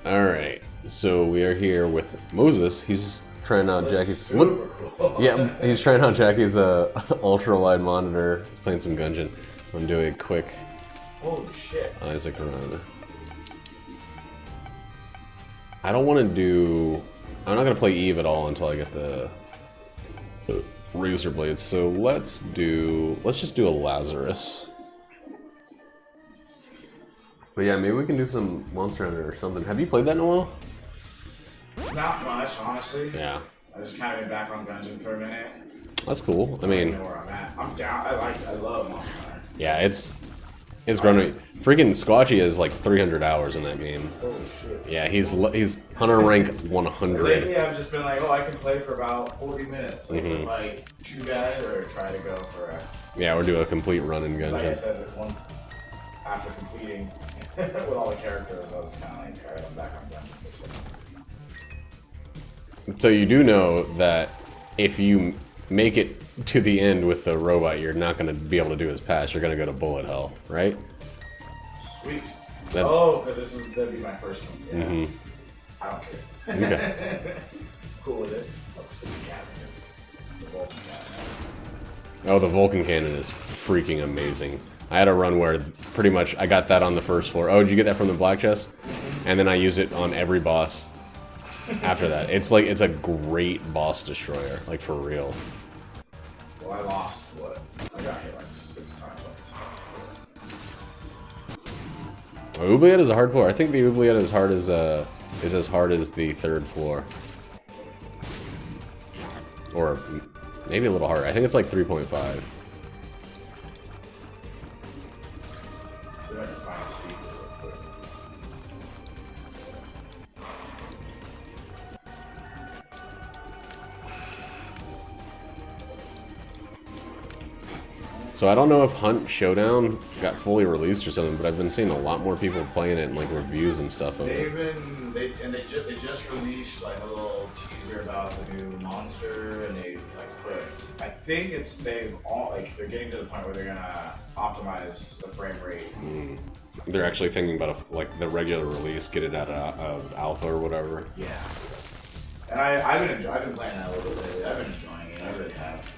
Alright, so we are here with Moses. He's just trying out Jackie's. Super cool. Yeah, he's trying out Jackie's ultra wide monitor, playing some Gungeon. I'm doing a quick Holy shit. Isaac run. I don't want to do. I'm not gonna play Eve at all until I get the razor blades. So let's just do a Lazarus. But yeah, maybe we can do some Monster Hunter or something. Have you played that in a while? Not much, honestly. Yeah. I just kind of been back on Gungeon for a minute. That's cool. I I mean, don't know where I'm at. I'm down. I love Monster Hunter. yeah, it's grown to freaking Squatchy has like 300 hours in that game. Holy shit. Yeah, he's Hunter rank 100. Lately, I've just been like, oh, I can play for about 40 minutes. Like, Mhm. with like 2 guys, or try to go for a. Yeah, we're doing a complete run in Like I Gungeon. said, once after completing with all the characters, I was kind of like, alright, I'm back on Gungeon for a second. So you do know that if you make it to the end with the robot, you're not going to be able to do his pass. You're going to go to bullet hell, right? Sweet. That- Oh, because that'd be my first one. Yeah. Mhm. I don't care. Okay. Cool with it. Oh, the cabinet. The Vulcan cabinet. Oh, the Vulcan cannon is freaking amazing. I had a run where pretty much I got that on the first floor. Oh, did you get that from the black chest? And then I use it on every boss after that. It's a great boss destroyer, like for real. Well, I lost what? I got hit like 6 times. Oubliette is a hard floor. I think the Oubliette is as hard as the 3rd floor. Or maybe a little harder. I think it's like 3.5. See if I can find a secret real quick. So I don't know if Hunt Showdown got fully released or something, but I've been seeing a lot more people playing it in like reviews and stuff of it. They just released like a little teaser about the new monster, and they like put. I think they're getting to the point where they're gonna optimize the frame rate. They're actually thinking about like the regular release, get it out of alpha or whatever. Yeah. And I've been playing that a little bit lately. I've been enjoying it. I really have.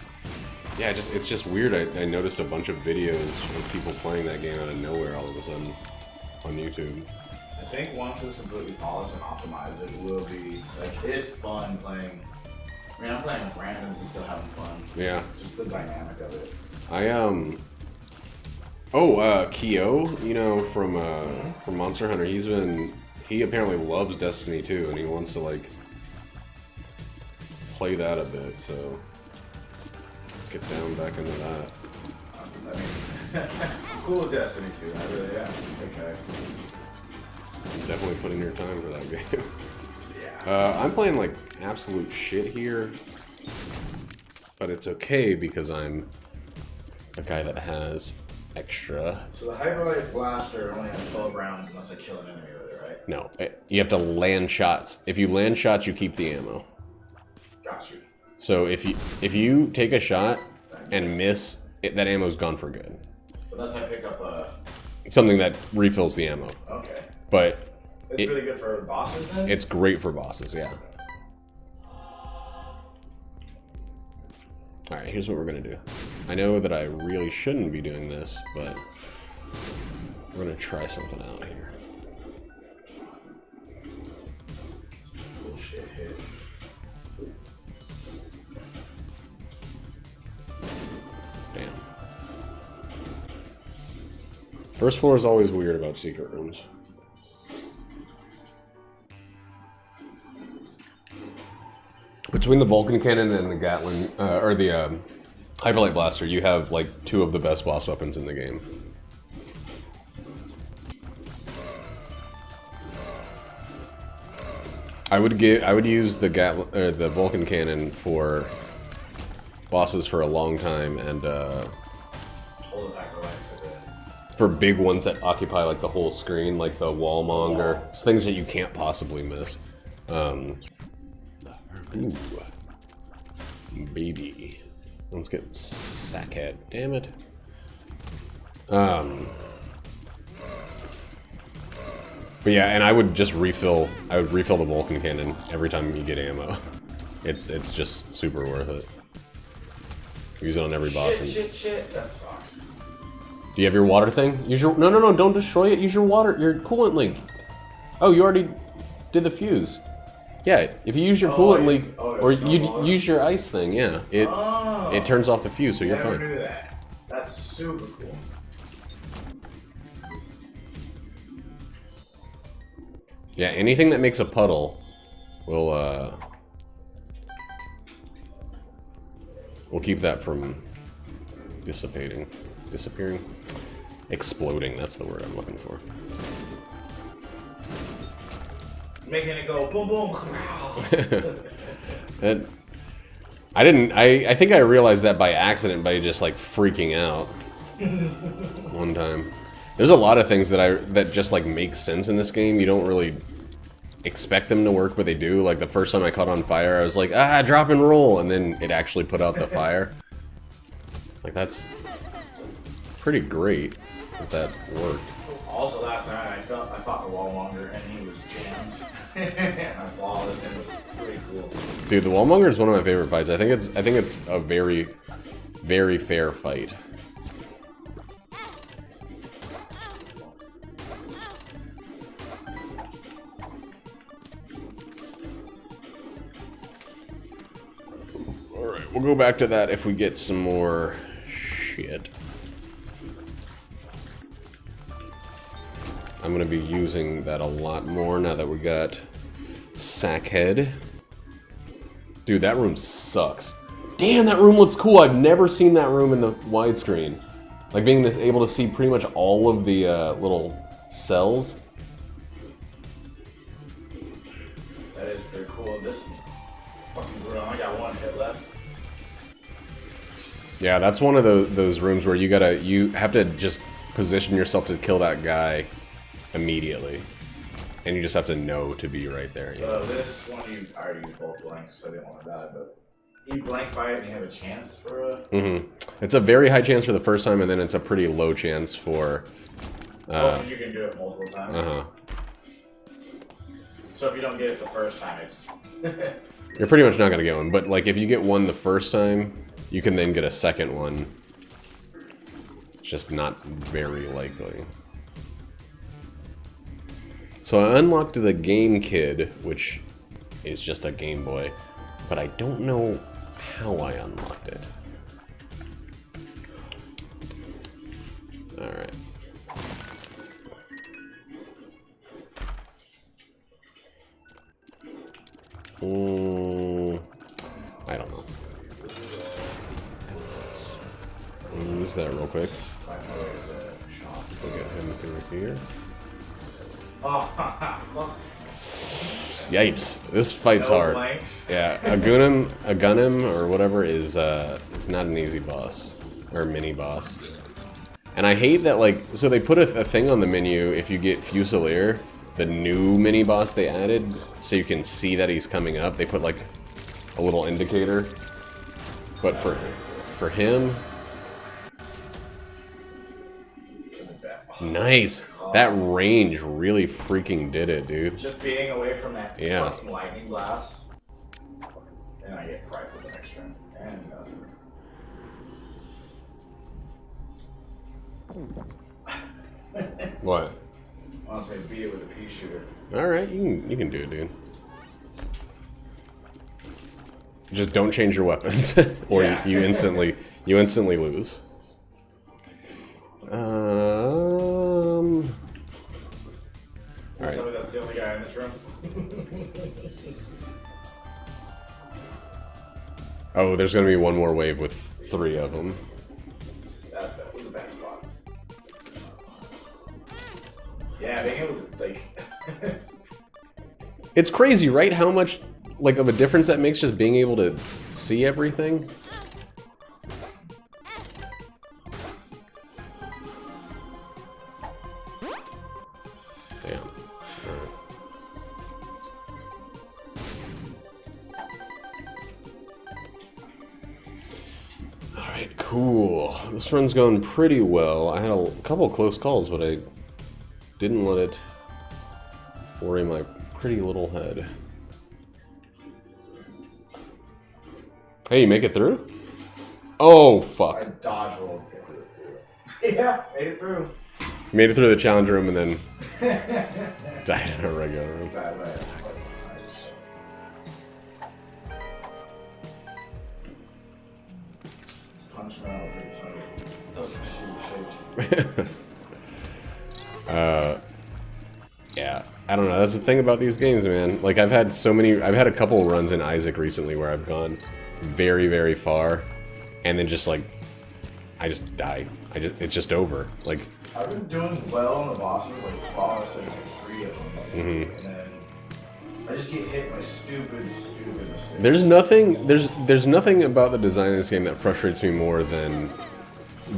Yeah, it's just weird. I noticed a bunch of videos of people playing that game out of nowhere all of a sudden on YouTube. I think once it's completely polished and optimized, it will be like it's fun playing. I mean, I'm playing with randoms and still having fun. Yeah. Just the dynamic of it. Kyo, you know, from Monster Hunter, he apparently loves Destiny 2, and he wants to like play that a bit, so get down back into that. I mean, cool with Destiny 2. I really am. Okay. Definitely put in your time for that game. Yeah. I'm playing like absolute shit here, but it's okay because I'm a guy that has extra. So the Hyperlight Blaster only has 12 rounds unless I kill an enemy with it, right? No, you have to land shots. If you land shots, you keep the ammo. Got you. So if you take a shot and miss, that ammo's gone for good. Unless I pick up a. Something that refills the ammo. Okay. But It's really good for bosses then? it's great for bosses, yeah. Alright, here's what we're gonna do. I know that I really shouldn't be doing this, but we're gonna try something out here. Bullshit hit. Damn. First floor is always weird about secret rooms. Between the Vulcan Cannon and the Gatling, or the Hyperlight Blaster, you have like 2 of the best boss weapons in the game. I would use the Vulcan Cannon for bosses for a long time, and Hold it back away for big ones that occupy like the whole screen, like the Wallmonger, things that you can't possibly miss. Ooh. Baby. Let's get Sackhead. Damn it. But yeah, and I would just refill. I would refill the Vulcan cannon every time you get ammo. It's just super worth it. Use it on every boss. Shit. That sucks. Do you have your water thing? Use your no. Don't destroy it. Use your water. Your coolant leak. Oh, you already did the fuse. Yeah, if you use your coolant leak, or you use your ice thing, yeah, it turns off the fuse, so you're fine. I never knew that. That's super cool. Yeah, anything that makes a puddle will keep that from disappearing, exploding. That's the word I'm looking for. Making it go boom boom. I think I realized that by accident by just like freaking out one time. There's a lot of things that just like make sense in this game. You don't really expect them to work, but they do. Like the first time I caught on fire, I was like, drop and roll, and then it actually put out the fire. Like that's pretty great if that worked. Also last night I fought the wall longer and he was jammed. And I flawless and it was pretty cool. Dude, the Wallmonger is one of my favorite fights. I think it's a very, very fair fight. Alright, we'll go back to that if we get some more shit. I'm gonna be using that a lot more now that we got Sackhead. Dude, that room sucks. Damn, that room looks cool. I've never seen that room in the widescreen. Like being able to see pretty much all of the little cells. That is pretty cool. This is fucking brutal. I got one hit left. Yeah, that's one of those rooms where you have to just position yourself to kill that guy immediately. And you just have to know to be right there. So this one, I already used both blanks, so I didn't want to die, but you blank by it and you have a chance for a... Mm-hmm. It's a very high chance for the first time, and then it's a pretty low chance for... because you can do it multiple times. Uh-huh. So if you don't get it the first time, it's... You're pretty much not going to get one, but like if you get one the first time, you can then get a second one. It's just not very likely. So I unlocked the Game Kid, which is just a Game Boy, but I don't know how I unlocked it. Alright. I don't know. Use that real quick. We'll get him through here. Yipes! This fight's hard. Yeah, a Gunim or whatever is not an easy boss or mini boss. And I hate that so they put a thing on the menu if you get Fusilier, the new mini boss they added, so you can see that he's coming up. They put like a little indicator, but for him, nice. That range really freaking did it, dude. Just being away from that fucking lightning blast. And I get fried for the next round. And What? wants me to beat it with a pea shooter. Alright, you can do it, dude. Just don't change your weapons, or you instantly lose. Alright. Tell me that's the only guy in this room. Oh, there's gonna be one more wave with 3 of them. That was a bad spot. Yeah, being able to, like... It's crazy, right? How much, of a difference that makes just being able to see everything? Damn. Alright. Alright, cool. This run's going pretty well. I had a couple close calls, but I didn't let it worry my pretty little head. Hey, you make it through? Oh, fuck. I dodge rolled. Yeah, made it through. Made it through the challenge room and then died in a regular room. That way. Punch him out every time. Yeah, I don't know. That's the thing about these games, man. Like, I've had a couple runs in Isaac recently where I've gone very, very far, and then just, like, I just die. It's just over. Like, I've been doing well on the bosses, like, flawless, like, 3 of them. And then I just get hit by stupid mistakes. there's nothing about the design of this game that frustrates me more than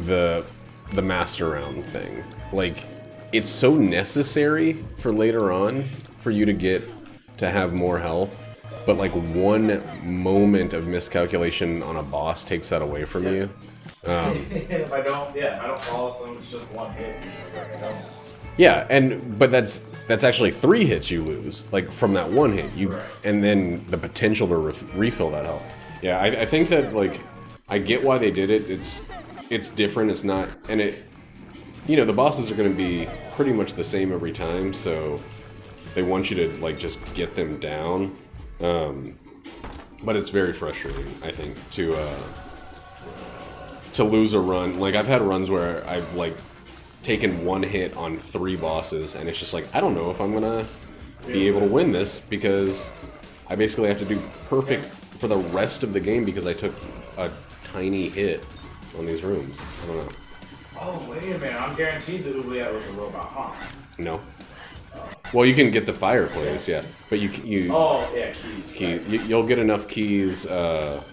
the master round thing. Like, it's so necessary for later on for you to have more health, but like one moment of miscalculation on a boss takes that away from you. If I don't follow them, it's just one hit. Yeah, but that's actually 3 hits you lose, like from that one hit. And then the potential to refill that health. Yeah, I think that, like, I get why they did it. It's different. It's not, and the bosses are going to be pretty much the same every time, so they want you to, like, just get them down. But it's very frustrating, I think, to lose a run. Like, I've had runs where I've, like, taken 1 hit on 3 bosses, and it's just like, I don't know if I'm gonna be able to win this, because I basically have to do perfect for the rest of the game because I took a tiny hit on these rooms. I don't know. Oh, wait a minute. I'm guaranteed the oubliette with a robot, huh? No. Well, you can get the fireplace, yeah. But you Oh, yeah, keys. You'll get enough keys, but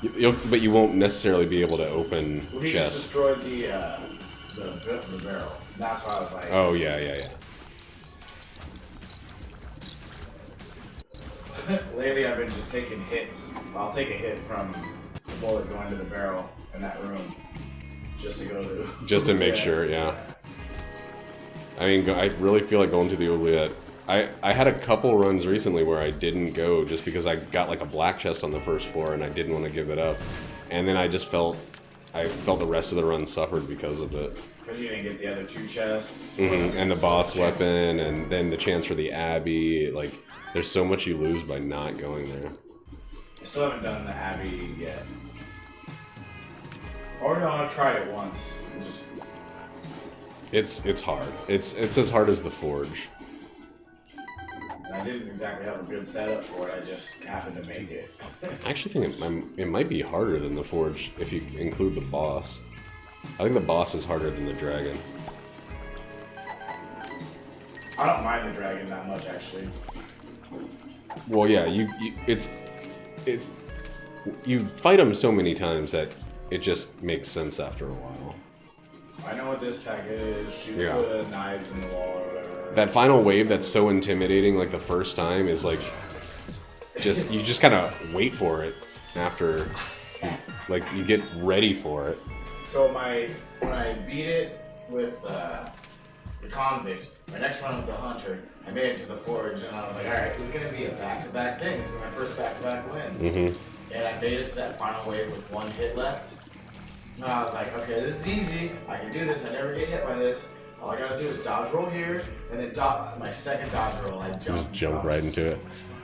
you won't necessarily be able to open Well, he chests. just destroyed the barrel. That's why I was like... Oh, yeah. Lately, I've been just taking hits. I'll take a hit from the bullet going to the barrel in that room, just to go to. Just to make sure, yeah. I mean, I really feel like going to the oubliette. I had a couple runs recently where I didn't go just because I got like a black chest on the first floor and I didn't want to give it up, and then I felt the rest of the run suffered because of it. Because you didn't get the other 2 chests. And the boss weapon, and then the chance for the Abbey. Like, there's so much you lose by not going there. I still haven't done the Abbey yet. Or no, I've tried it once. It's hard. It's as hard as the Forge. I didn't exactly have a good setup for it. I just happened to make it. I actually think it might be harder than the Forge if you include the boss. I think the boss is harder than the dragon. I don't mind the dragon that much, actually. Well, yeah, you fight him so many times that it just makes sense after a while. I know what this tech is. Shoot the knives in the wall or whatever. That final wave that's so intimidating, like the first time, is like you just kind of wait for it after, like, you get ready for it. So when I beat it with the convict, my next run with the hunter, I made it to the forge, and I was like, all right, this is gonna be a back-to-back thing. This is my first back-to-back win. And I made it to that final wave with 1 hit left. And I was like, okay, this is easy. I can do this. I never get hit by this. All I gotta do is dodge roll here, and then my second dodge roll, I jump right into it.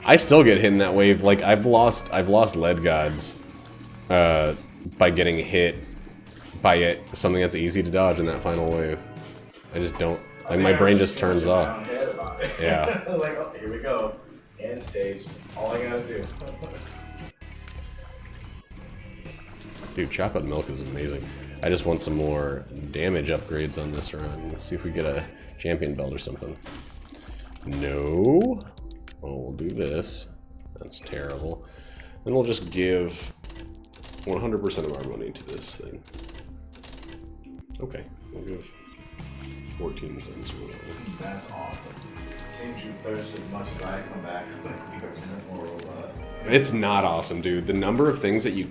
I still get hit in that wave. Like, I've lost lead gods by getting hit by something that's easy to dodge in that final wave. I just don't, like, my brain just turns off. Yeah. Like, oh, here we go. End stage. All I gotta do. Dude, chocolate milk is amazing. I just want some more damage upgrades on this run. Let's see if we get a champion belt or something. No. Well, we'll do this. That's terrible. Then we'll just give 100% of our money to this thing. Okay, we'll give 14 cents or whatever. That's awesome. Seems you thirst as much as I come back. You're more robust. It's not awesome, dude. The number of things that you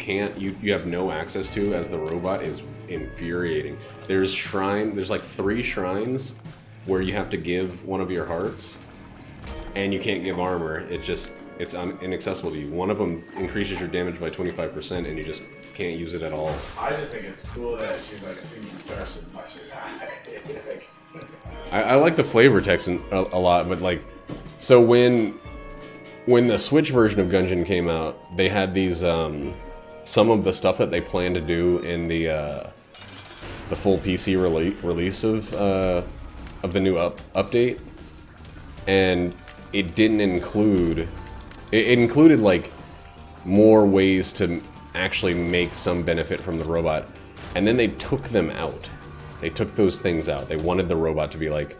have no access to as the robot is infuriating. There's like 3 shrines where you have to give one of your hearts, and you can't give armor. It's inaccessible to you. One of them increases your damage by 25%, and you just can't use it at all. I just think it's cool that she's like seems to thirst as much as I like the flavor text a lot, but like, so when the Switch version of Gungeon came out, they had these some of the stuff that they planned to do in the full PC release of the new update, and it didn't include. It included like more ways to actually make some benefit from the robot, and then they took them out. They took those things out. They wanted the robot to be like,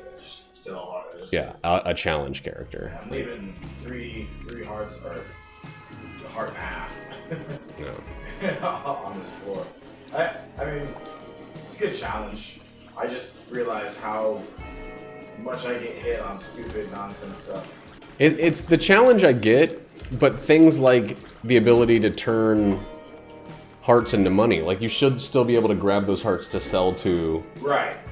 still hard. yeah, a challenge character. I'm leaving three hearts or a heart and a half. No. On this floor. I mean, it's a good challenge. I just realized how much I get hit on stupid nonsense stuff. It's the challenge I get, but things like the ability to turn hearts into money, like you should still be able to grab those hearts to sell to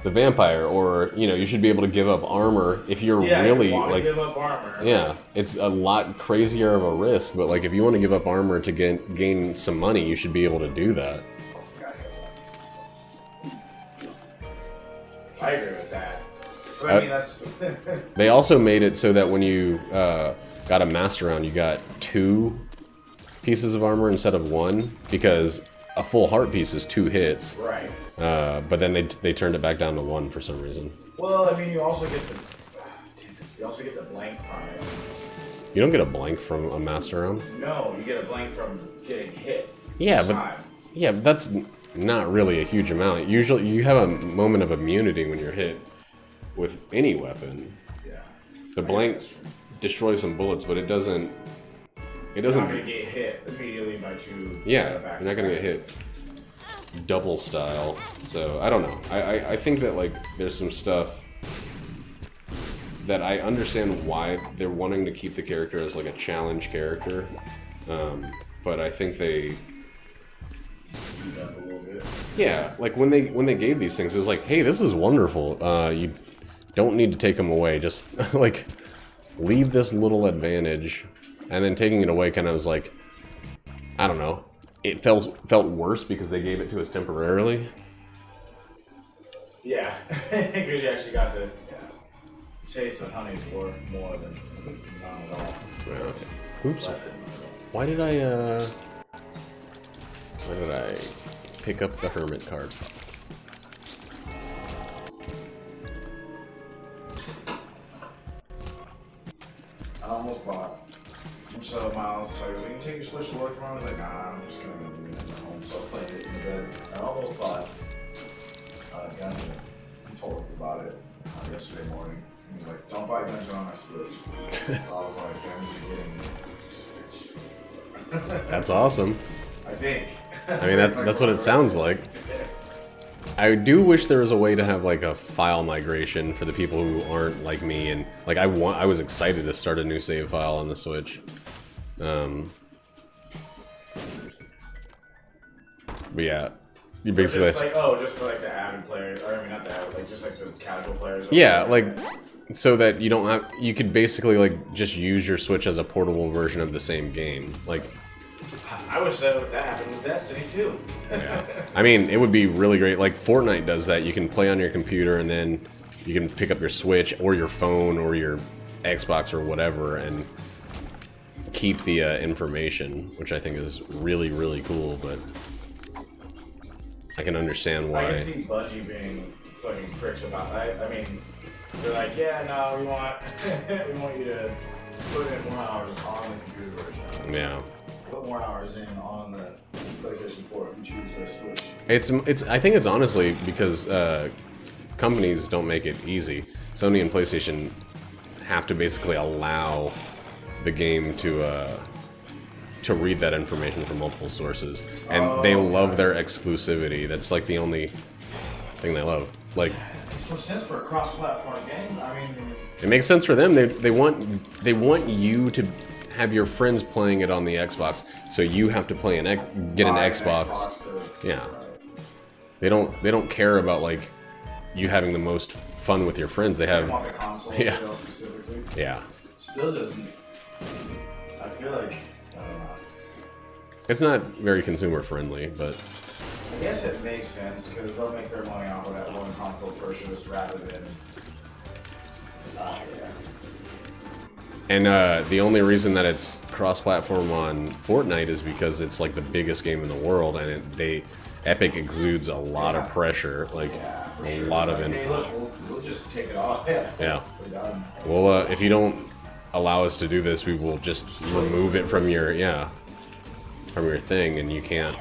the vampire, or you should be able to give up armor if you're really like give up armor. Yeah, it's a lot crazier of a risk, but like if you want to give up armor to gain some money, you should be able to do that. I agree with that. So I mean, that's they also made it so that when you got a master round, you got 2 pieces of armor instead of 1, because a full heart piece is 2 hits. Right. But then they turned it back down to 1 for some reason. Well, I mean, you also get the blank from it. You don't get a blank from a master round? No, you get a blank from getting hit. Yeah, but that's not really a huge amount. Usually, you have a moment of immunity when you're hit with any weapon. Yeah. The blank destroys some bullets, but it doesn't. It doesn't. You're not gonna get hit immediately by 2. Yeah, you're not gonna get hit double style. So I don't know. I think that like there's some stuff that I understand why they're wanting to keep the character as like a challenge character, but I think they. Yeah, like when they gave these things, it was like, hey, this is wonderful. You don't need to take them away. Just like leave this little advantage, and then taking it away kind of was like, I don't know. It felt worse because they gave it to us temporarily. Yeah, because you actually got to taste the honey for more than none at all. Yeah. Oops. Why did I pick up the hermit card? I almost bought. And so Miles like, "We can take your Switch to work tomorrow." I was like, "Nah, I'm just gonna leave it at home." So I played it in the bed. I almost bought Gungeon. I told him about it yesterday morning. He was like, "Don't buy Gungeon on my Switch." I was like, "I'm getting Switch." That's awesome. I think. I mean, that's what it sounds like. I do wish there was a way to have like a file migration for the people who aren't like me, and like I was excited to start a new save file on the Switch. But yeah, you basically just just for like the avid players, or I mean not the avid, like just like the casual players. Yeah, like so that you don't have, you could basically like just use your Switch as a portable version of the same game, like. I wish that happened with Destiny too. Yeah. I mean, it would be really great. Like Fortnite does that. You can play on your computer and then you can pick up your Switch or your phone or your Xbox or whatever and keep the information, which I think is really, really cool, but I can understand why. I can see Bungie being fucking pricks about that. I mean, they're like, yeah, no, we want you to put in more hours on the computer version. Yeah. Put more hours in on the PlayStation 4 if you choose the Switch. It's. I think it's honestly because companies don't make it easy. Sony and PlayStation have to basically allow the game to read that information from multiple sources, and they love their exclusivity. That's like the only thing they love. Like, it makes no sense for a cross-platform game. I mean, it makes sense for them. They want you to have your friends playing it on the Xbox, so you have to play get an Xbox. Yeah, they don't care about like you having the most fun with your friends. They have want the console yeah, specifically. yeah. still doesn't. I feel like I don't know. It's not very consumer friendly, but I guess it makes sense because they'll make their money off of that one console purchase rather than. Yeah. And the only reason that it's cross-platform on Fortnite is because it's like the biggest game in the world, and Epic exudes a lot of pressure, like a lot of influence. influence. Hey, look, we'll just take it off. Yeah. We're done. Well, if you don't allow us to do this, we will just remove it from your from your thing, and you can't.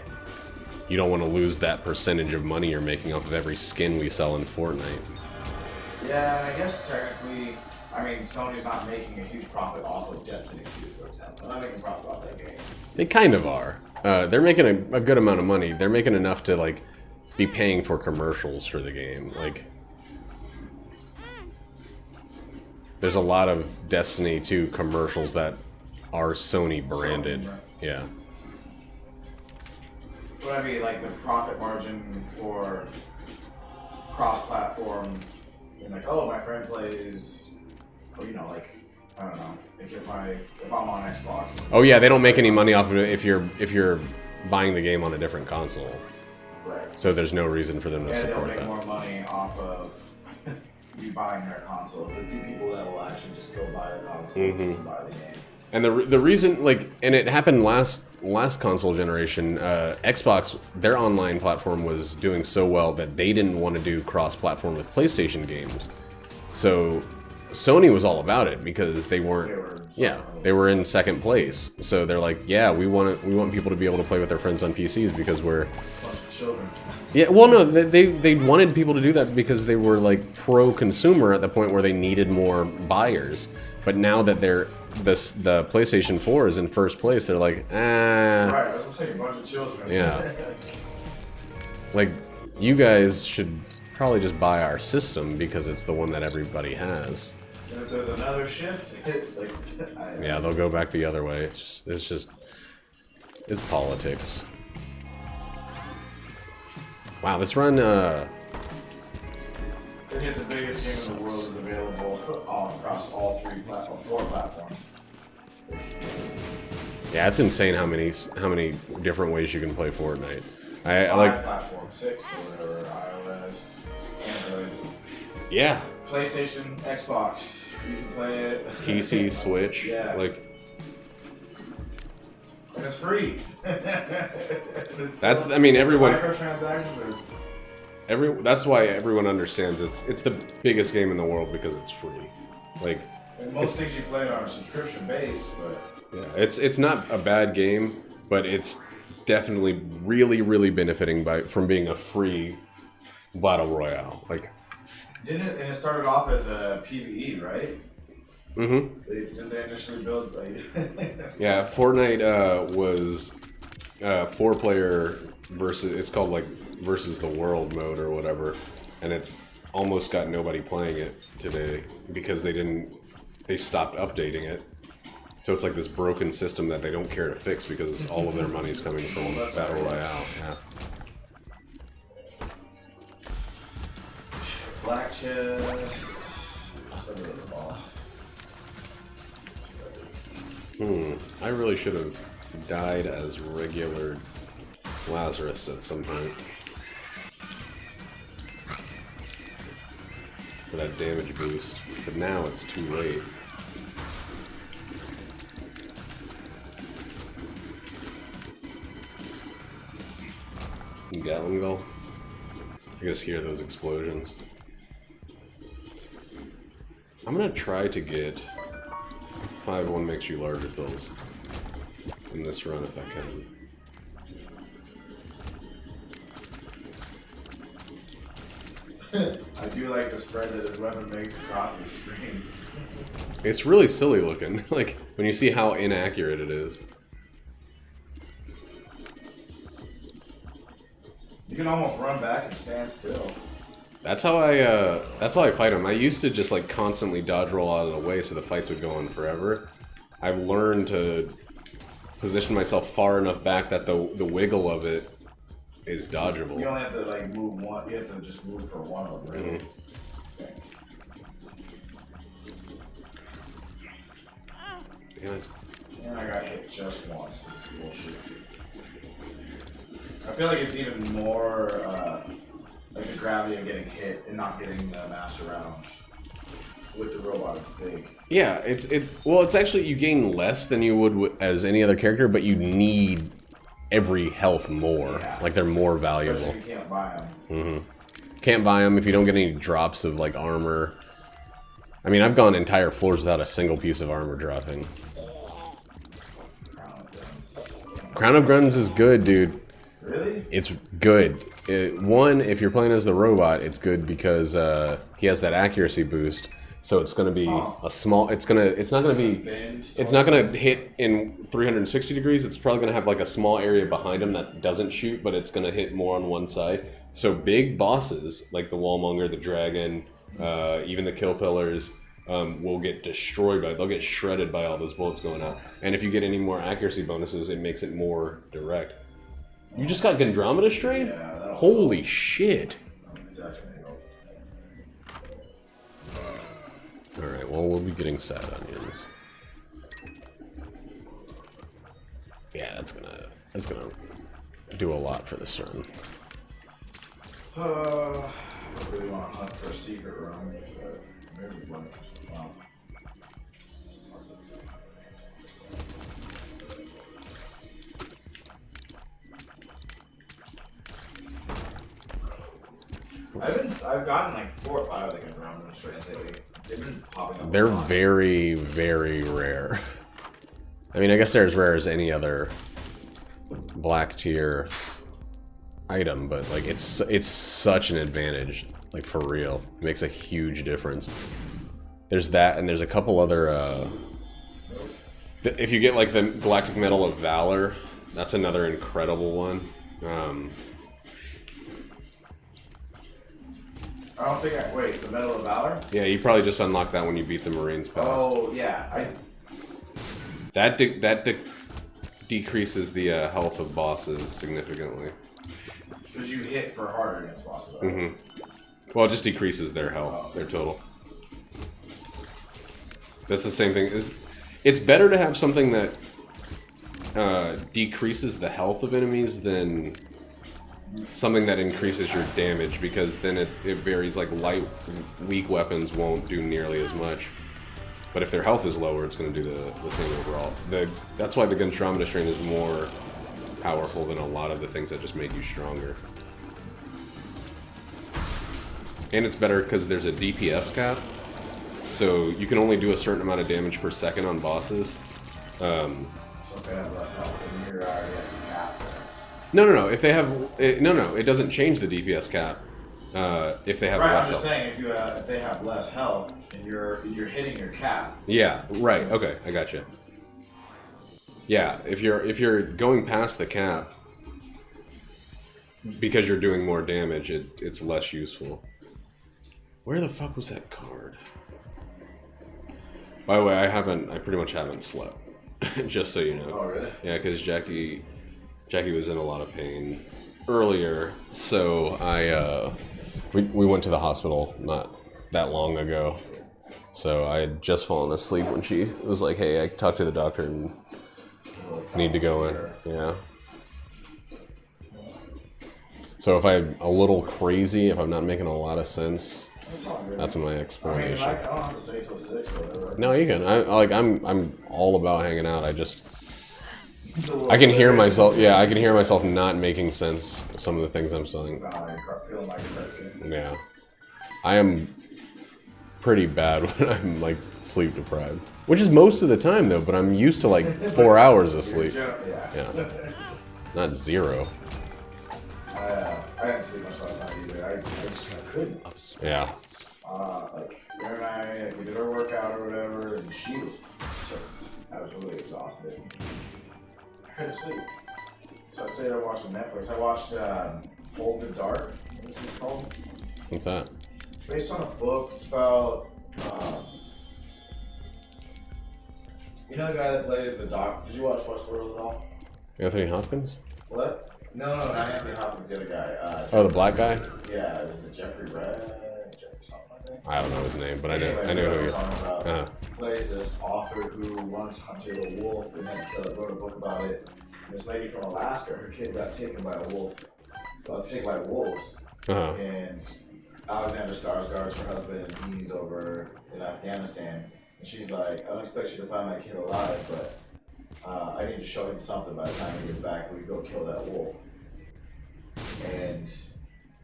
You don't want to lose that percentage of money you're making off of every skin we sell in Fortnite. Yeah, and I guess technically. I mean, Sony's not making a huge profit off of Destiny 2, for example. They're not making a profit off that game. They kind of are. They're making a good amount of money. They're making enough to, like, be paying for commercials for the game. Like, there's a lot of Destiny 2 commercials that are Sony branded. Yeah. But I mean, like, the profit margin for cross-platform, and like, oh, my friend plays... Or, you know, like, I don't know, like if I'm on Xbox. Oh yeah, they don't make any money off of it if you're buying the game on a different console. Right. So there's no reason for them to support that. And they'll make more money off of you buying their console. The few people that will actually just go buy the console and just buy the game. And the reason, like, and it happened last console generation, Xbox, their online platform was doing so well that they didn't want to do cross-platform with PlayStation games. So Sony was all about it because they weren't. They were in second place. So they're like, yeah, we want people to be able to play with their friends on PCs because we're. Bunch of children. Yeah, well, no, they wanted people to do that because they were like pro-consumer at the point where they needed more buyers. But now that the PlayStation 4 is in first place, they're like, Right, I was gonna say a bunch of children. Yeah. Like, you guys should probably just buy our system because it's the one that everybody has. And if there's another shift, like, yeah, they'll go back the other way. It's politics. Wow, this run, they hit the biggest game in the world is available across all four platforms. Yeah, it's insane how many different ways you can play Fortnite. I like platform 6 or whatever, iOS, Android. Yeah. PlayStation, Xbox. You can play it. PC, Switch. Yeah. Like. And it's free. That's. I mean, everyone. Microtransactions are. That's why everyone understands it's the biggest game in the world because it's free. Like. And most things you play are subscription based, but. Yeah, it's not a bad game, but it's definitely really benefiting from being a free battle royale. Like. And it started off as a PvE, right? Mm-hmm. Didn't they initially build like? Yeah, Fortnite was 4-player versus. It's called like versus the world mode or whatever, and it's almost got nobody playing it today because they stopped updating it. So it's like this broken system that they don't care to fix because all of their money's coming from battle royale. Yeah. Black chest. I really should have died as regular Lazarus at some point. For that damage boost. But now it's too late. Gatling Gull? I just hear those explosions. I'm gonna try to get 5-1 makes you larger pills in this run if I can. I do like the spread that his weapon makes across the screen. It's really silly looking, like when you see how inaccurate it is. You can almost run back and stand still. That's how I fight him. I used to just like constantly dodge roll out of the way so the fights would go on forever. I've learned to position myself far enough back that the wiggle of it is dodgeable. You only have to like move one. You have to just move for one of them. Really. Okay. Damn it. And I got hit just once. This is bullshit. I feel like it's even more like the gravity of getting hit and not getting the mass around with the robot is big. Yeah, it's actually you gain less than you would as any other character, but you need every health more. Yeah. Like they're more valuable. Especially if you can't buy them. Mm-hmm. Can't buy them if you don't get any drops of like armor. I mean, I've gone entire floors without a single piece of armor dropping. Crown of Guns is good, dude. Really? It's good. One, if you're playing as the robot, it's good because he has that accuracy boost. So it's going to be a small. It's not going to hit in 360 degrees. It's probably going to have like a small area behind him that doesn't shoot, but it's going to hit more on one side. So big bosses like the Wallmonger, the Dragon, even the Kill Pillars will get destroyed by. They'll get shredded by all those bullets going out. And if you get any more accuracy bonuses, it makes it more direct. You just got Gandromeda Strain? Yeah, holy shit! Alright, well, we'll be getting sad onions. Yeah, that's gonna do a lot for this run. I really want to hunt for a secret room, but maybe one. Wow. I've gotten like 4 or 5 of the Gandromeda strains lately. They've been popping up. They're very, very rare. I mean, I guess they're as rare as any other black tier item, but like it's such an advantage, like for real. It makes a huge difference. There's that, and there's a couple other. If you get like the Galactic Medal of Valor, that's another incredible one. I don't think wait, the Medal of Valor? Yeah, you probably just unlocked that when you beat the Marines Past. Oh yeah, That decreases the health of bosses significantly. Because you hit for harder against bosses. Right? Mm-hmm. Well, it just decreases their health, their total. That's the same thing. It's better to have something that decreases the health of enemies than something that increases your damage, because then it varies. Like weak weapons won't do nearly as much. But if their health is lower, it's going to do the same overall. That's why the Gandromeda Strain is more powerful than a lot of the things that just make you stronger. And it's better because there's a DPS cap. So you can only do a certain amount of damage per second on bosses. So if they have less health than you're already at the cap, No. If they have... No. It doesn't change the DPS cap. If they have less health. Right, I'm just saying, if they have less health and you're hitting your cap. Yeah, right. Okay, I gotcha. Yeah, if you're going past the cap because you're doing more damage, it's less useful. Where the fuck was that card? By the way, I pretty much haven't slept. Just so you know. Oh really? Yeah, because Jackie was in a lot of pain earlier, so we went to the hospital not that long ago. So I had just fallen asleep when she was like, "Hey, I talked to the doctor and need to go in." Yeah. So if I'm a little crazy, if I'm not making a lot of sense, that's my explanation. I don't have to stay till 6 or whatever. No, you can. I'm all about hanging out. I can hear myself. Yeah, I can hear myself not making sense. Some of the things I'm saying. Feeling like a Yeah, I am pretty bad when I'm like sleep deprived, which is most of the time though. But I'm used to like 4 hours of sleep. Yeah, not 0. I didn't sleep much last night either. I couldn't. Yeah. Like Erin and I, we did our workout or whatever, and she was absolutely exhausted. I couldn't sleep. So I stayed up watching Netflix. I watched Hold the Dark. What's it called? What's that? It's based on a book. It's about you know the guy that plays the doc. Did you watch Westworld at all? Anthony Hopkins? What? No, not Anthony Hopkins. The other guy. Oh, the black guy? Yeah, was it Jeffrey Red? Jeffrey something like I don't know his name, but I know who he is. Plays this author who once hunted a wolf and then wrote a book about it. And this lady from Alaska, her kid got taken by a wolf. Taken by wolves. And Alexander Skarsgård's her husband, and he's over in Afghanistan. And she's like, I don't expect you to find my kid alive, but I need to show him something by the time he gets back. We go kill that wolf. And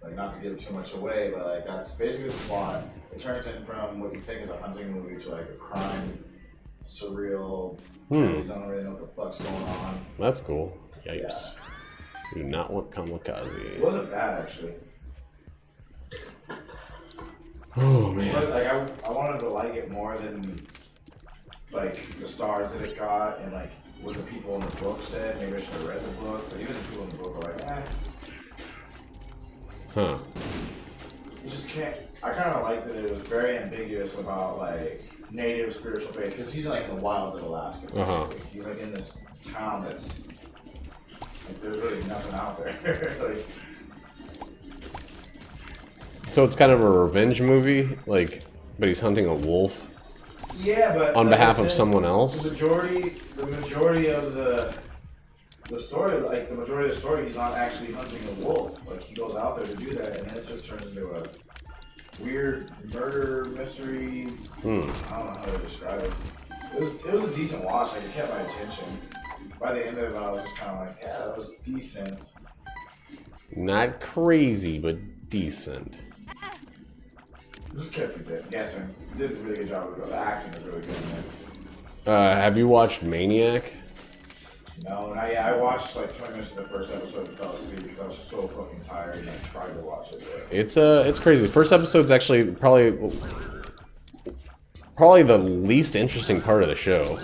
like, not to give too much away, but like that's basically the plot. It turns in from what you think is a hunting movie to like a crime, surreal. You don't really know what the fuck's going on. That's cool. Yikes. Do not want kamikaze. It wasn't bad actually. Oh man. But, like I wanted to like it more than like the stars that it got and like what the people in the book said. Maybe I should have read the book, but even the people in the book were like, eh. Huh. You just can't. I kind of like that it was very ambiguous about like native spiritual faith because he's like in the wilds of Alaska. He's like in this town that's like there's really nothing out there. Like, so it's kind of a revenge movie, like, but he's hunting a wolf. Yeah, but on like behalf of someone else. The majority of the story, like the majority of the story, he's not actually hunting a wolf. Like he goes out there to do that, and then it just turns into a weird murder mystery. I don't know how to describe it. It was a decent watch. Like it kept my attention. By the end of it, I was just kind of like, yeah, that was decent. Not crazy, but decent. Just kept you guessing. Did a really good job with it. The acting was really good in it. Have you watched Maniac? No, not yet. I watched like 20 minutes of the first episode and fell asleep because I was so fucking tired and I tried to watch it. But... It's crazy. First episode's actually probably the least interesting part of the show.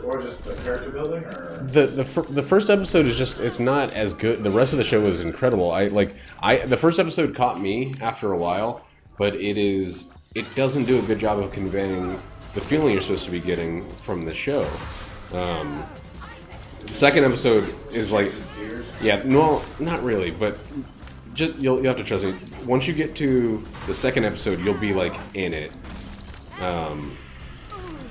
Or just the character building, or the first episode is just it's not as good. The rest of the show is incredible. The first episode caught me after a while, but it doesn't do a good job of conveying the feeling you're supposed to be getting from the show. The second episode is like, yeah, no, not really, but just you'll have to trust me. Once you get to the second episode, you'll be like in it,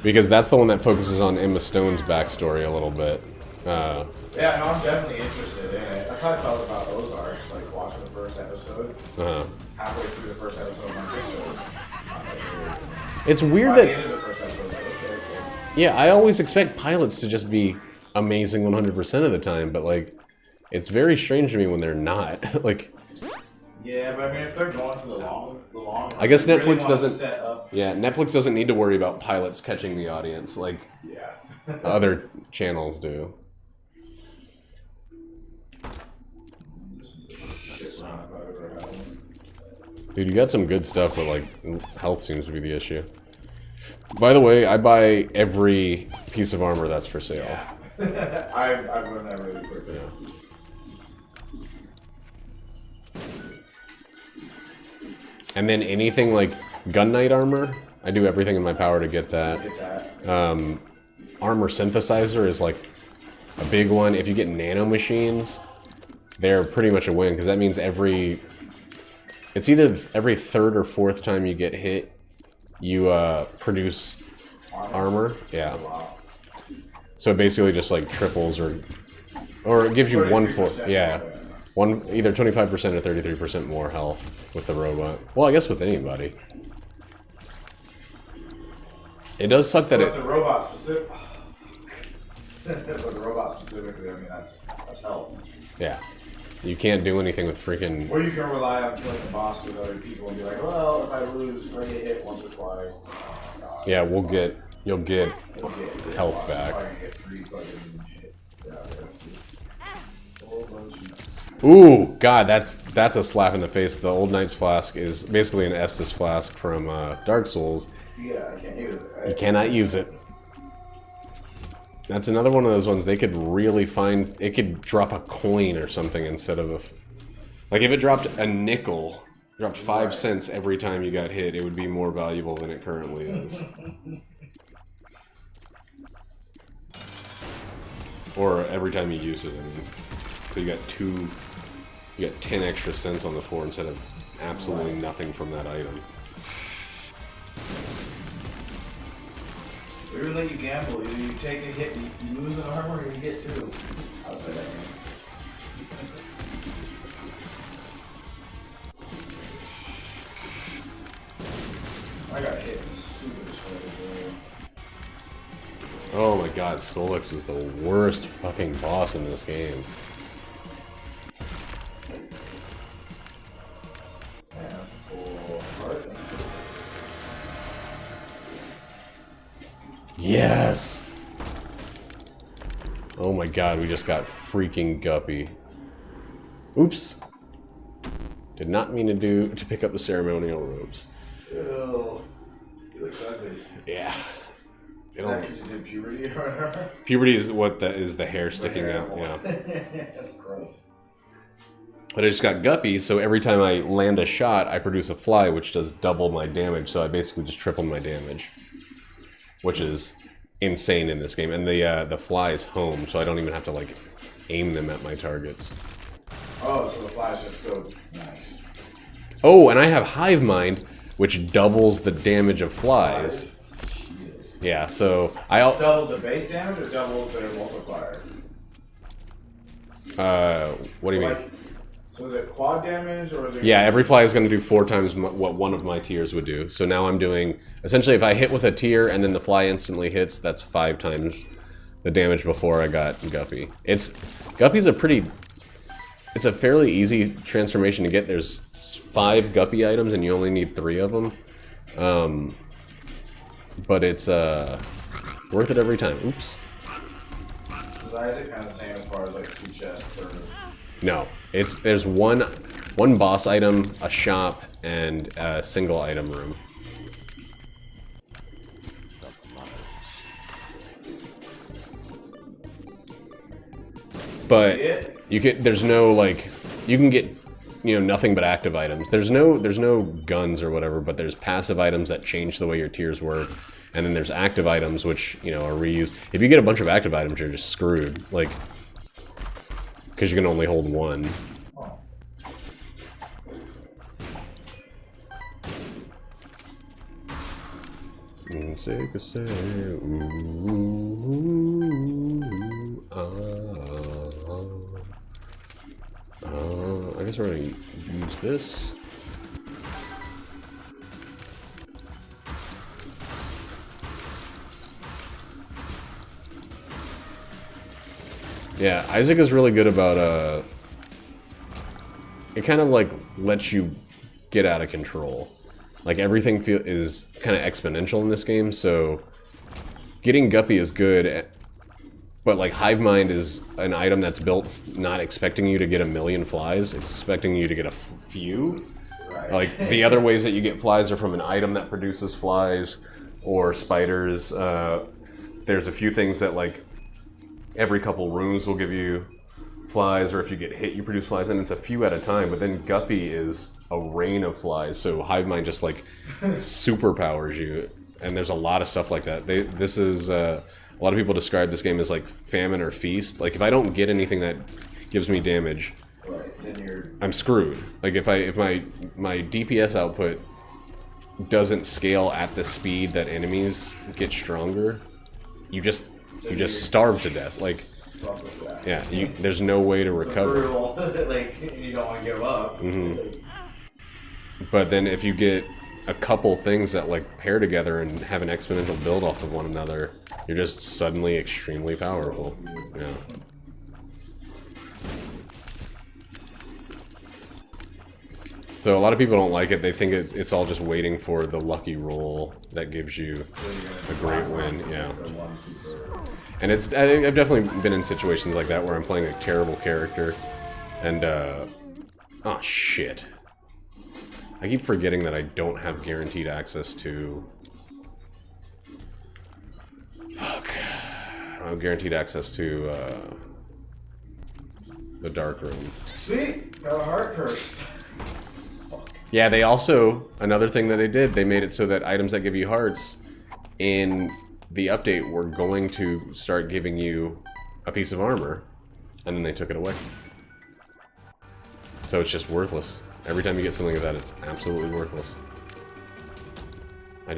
because that's the one that focuses on Emma Stone's backstory a little bit. Yeah, no, I'm definitely interested in it. That's how I felt about Ozark, like watching the first episode. Halfway through the first episode, I'm like, this is not that good. It's weird By that. the end of the first episode, I was like, okay, cool. Yeah, I always expect pilots to just be amazing 100% of the time, but like, it's very strange to me when they're not. Like, yeah, but I mean, if they're going for the long I guess they Netflix really doesn't. set up. Yeah, Netflix doesn't need to worry about pilots catching the audience like other channels do. Dude, you got some good stuff, but like health seems to be the issue. By the way, I buy every piece of armor that's for sale. Yeah. I've learned that really quickly. Yeah. And then anything like Gun Knight armor, I do everything in my power to get that. Armor synthesizer is like a big one. If you get nano machines, they're pretty much a win, because that means it's either every third or fourth time you get hit, you produce armor. Yeah. So it basically just like triples or it gives you 1/4. Yeah. Either 25% or 33% more health with the robot. Well, I guess with anybody. It does suck that but the robot specifically, I mean, that's health. Yeah. You can't do anything with freaking... Or you can rely on killing the boss with other people and be like, well, if I lose, if I get hit once or twice, oh my god. Yeah, you'll get health back. Ooh, God, that's a slap in the face. The Old Knight's Flask is basically an Estus Flask from Dark Souls. Yeah, I can't use it. Right? You cannot use it. That's another one of those ones they could really find. It could drop a coin or something instead of like if it dropped a nickel, dropped 5 cents every time you got hit, it would be more valuable than it currently is. Or every time you use it, I mean. So you got 10 extra cents on the floor instead of absolutely nothing from that item. We really let you gamble. Either you take a hit, you lose an armor, or you get 2. I'll play that game. I got hit in the super sweater. Oh my god, Skolix is the worst fucking boss in this game. Yeah, that's a cool heart. Yes! Oh my god, we just got freaking Guppy. Oops. Did not mean to pick up the ceremonial robes. Ew. You look ugly. Yeah. Is that because you did puberty or whatever? Puberty is what is the hair sticking out, yeah. That's gross. But I just got Guppy, so every time I land a shot, I produce a fly, which does double my damage, so I basically just tripled my damage. Which is insane in this game. And the fly is home, so I don't even have to, like, aim them at my targets. Oh, so the flies just go... Nice. Oh, and I have Hive Mind, which doubles the damage of flies. Jesus. Yeah, so Doubles the base damage or doubles their multiplier? What do you mean? Like, so is it quad damage or is it... Yeah, every fly is going to do 4 times what one of my tiers would do. So now I'm doing... Essentially, if I hit with a tier and then the fly instantly hits, that's 5 times the damage before I got Guppy. Guppy's a pretty... It's a fairly easy transformation to get. There's 5 Guppy items and you only need 3 of them. But it's worth it every time. Oops. Is Isaac kind of the same as far as like 2 chests or... No, there's one boss item, a shop, and a single item room. But there's no like, you can get, nothing but active items. There's no guns or whatever, but there's passive items that change the way your tiers work. And then there's active items, which, are reused. If you get a bunch of active items, you're just screwed. Like, because you can only hold 1. Oh. Take a say, ooh, I guess we're gonna use this. Yeah, Isaac is really good about, it kind of, like, lets you get out of control. Like, everything is kind of exponential in this game, so getting Guppy is good, but, like, Hive Mind is an item that's built not expecting you to get 1,000,000 flies, expecting you to get a few. Right. Like, the other ways that you get flies are from an item that produces flies, or spiders. There's a few things that, like, every couple rooms will give you flies, or if you get hit, you produce flies, and it's a few at a time. But then Guppy is a rain of flies, so Hive Mind just like superpowers you. And there's a lot of stuff like that. This is a lot of people describe this game as like famine or feast. Like if I don't get anything that gives me damage, right, then I'm screwed. Like if my DPS output doesn't scale at the speed that enemies get stronger, you just starve to death. Like, yeah, there's no way to recover. Brutal. Like, you don't want to give up. Mm-hmm. But then if you get a couple things that like pair together and have an exponential build off of one another, you're just suddenly extremely powerful. Yeah. So a lot of people don't like it. They think it's all just waiting for the lucky roll that gives you a great win. Yeah. And I've definitely been in situations like that where I'm playing a terrible character, and oh shit! I keep forgetting that I don't have guaranteed access to. Fuck! I don't have guaranteed access to the dark room. Sweet, got a heart curse. Yeah, they also, another thing that they made it so that items that give you hearts in the update were going to start giving you a piece of armor, and then they took it away. So it's just worthless. Every time you get something like that, it's absolutely worthless. I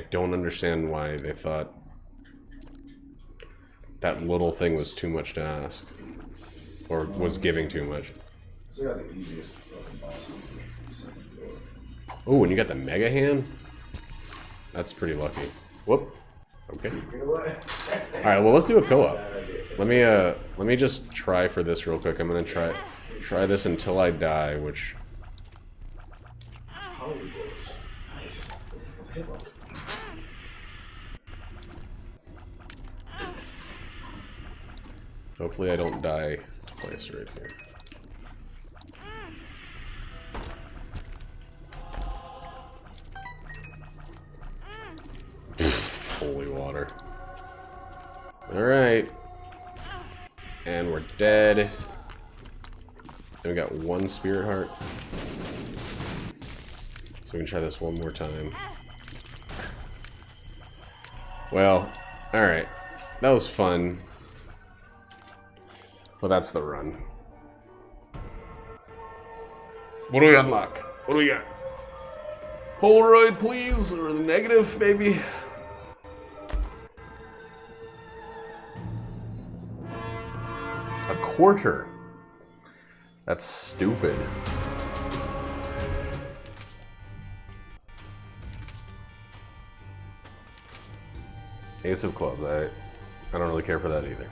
don't understand why they thought that little thing was too much to ask. Or was giving too much. It's got the easiest fucking boss on the second floor. Oh, and you got the Mega Hand? That's pretty lucky. Whoop. Okay. Alright, well let's do a co-op. Let me just try for this real quick. I'm gonna try this until I die, which Nice. hopefully I don't die twice right here. Holy water. Alright. And we're dead. And we got one spirit heart. So we can try this one more time. Well, alright. That was fun. Well, that's the run. What do we unlock? What do we got? Polaroid, please? Or the negative, maybe? A quarter. That's stupid. Ace of clubs. I don't really care for that either.